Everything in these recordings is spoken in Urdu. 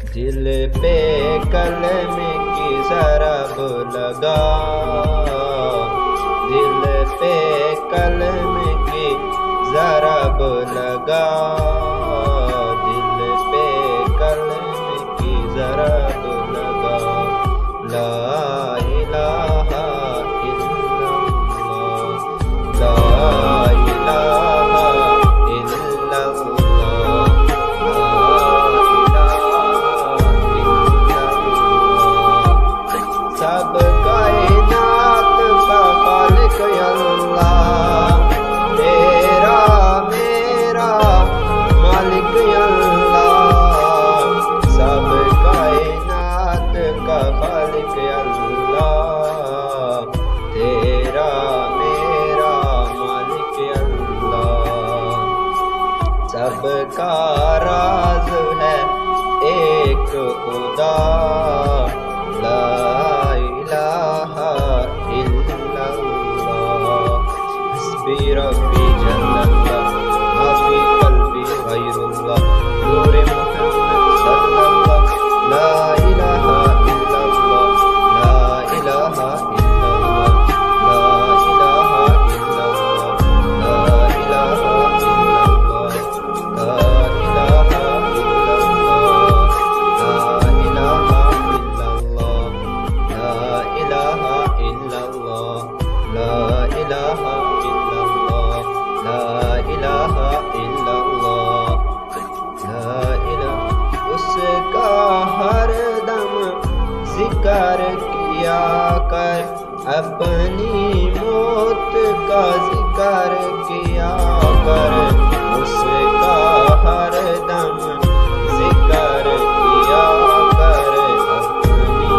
دل پہ کلم کی ضرب لگا، دل پہ کلم کی ضرب لگا، دل پہ کلم کی ضرب لگا۔ لا الہ الا اللہ، لا الہ الا اللہ، سب کائنات کا خالق اللہ، تیرا میرا مالک اللہ، سب کائنات کا خالق اللہ، تیرا میرا مالک اللہ، سب کا راز ہے ایک خدا، لا الہ الا اللہ، حسبی ربی جل اللہ، ما فی قلبی غیر اللہ، نور محمد صلی اللہ، لا الہ الا اللہ، لا الہ الا اللہ، لا الہ الا اللہ، لا الہ الا اللہ، لا الہ الا اللہ، لا الہ الا اللہ، لا الہ الا اللہ، لا الہ الا اللہ، لا الہ الا اللہ، لا الہ۔ اس کا ہر دم ذکر کیا کر، اپنی موت کا ذکر کیا کر، اس کا ہر دم ذکر کیا کر، اپنی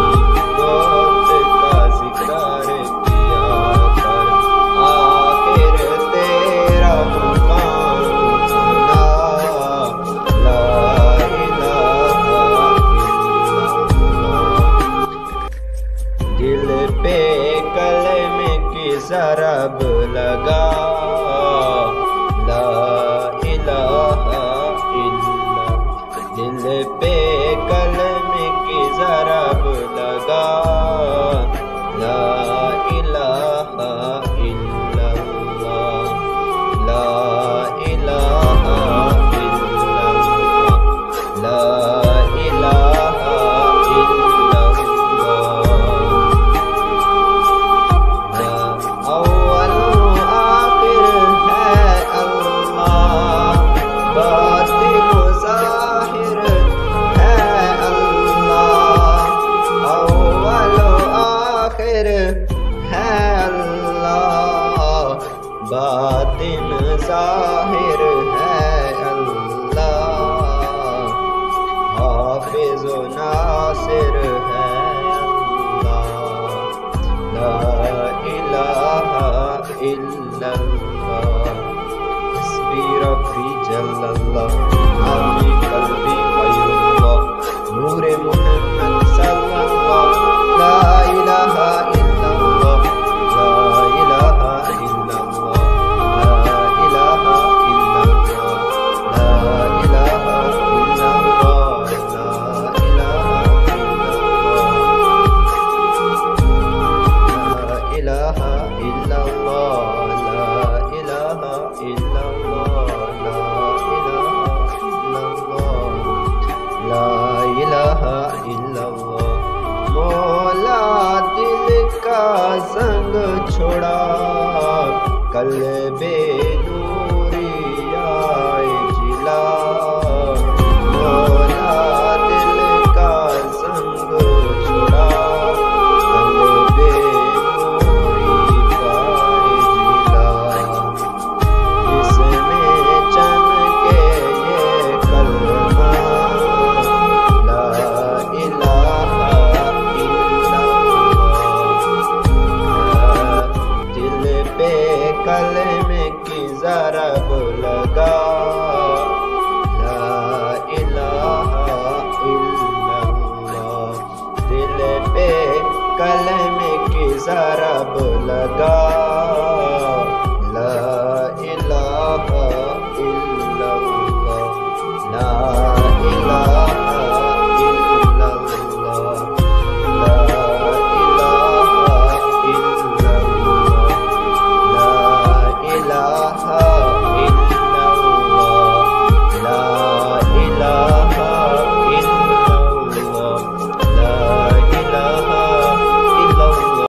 موت کا ذکر کیا کر، آخر تیرا مقام ہونا، لا الہ الا اللہ، دل پہ کلم کی ضرب لگا، لا الہ الا، دل پہ کلم کی ضرب لگا، لا الہ الا اللہ، لا الہ الا اللہ، لا الہ الا اللہ، اول و آخر ہے اللہ، باطن و ظاہر ہے اللہ، اول و آخر ہے اللہ، باطن ظاہر ہے اللہ، حافظ و ناصر ہے اللہ، لا الہ الا اللہ، حسبی ربی جل اللہ، ما فی قلبی غیر اللہ، نور محمد صلی اللہ، لا الہ الا اللہ، لا الہ الا اللہ، لا الہ الا اللہ، لا الہ الا اللہ، لا الہ الا اللہ، لا الہ الا اللہ، لا الہ الا اللہ، لا الہ الا اللہ۔ مولا دل کا زنگ چھوڑا، قلب نوری آئے جلا، مولا دل کا زنگ چھوڑا، قلب نوری پائے جلا، جس میں چمکے یہ کلمہ، لا الہ الا اللہ، دل پہ کلم کی ضرب لگا، لا الہ الا اللہ، دل پہ کلم کی ضرب لگا،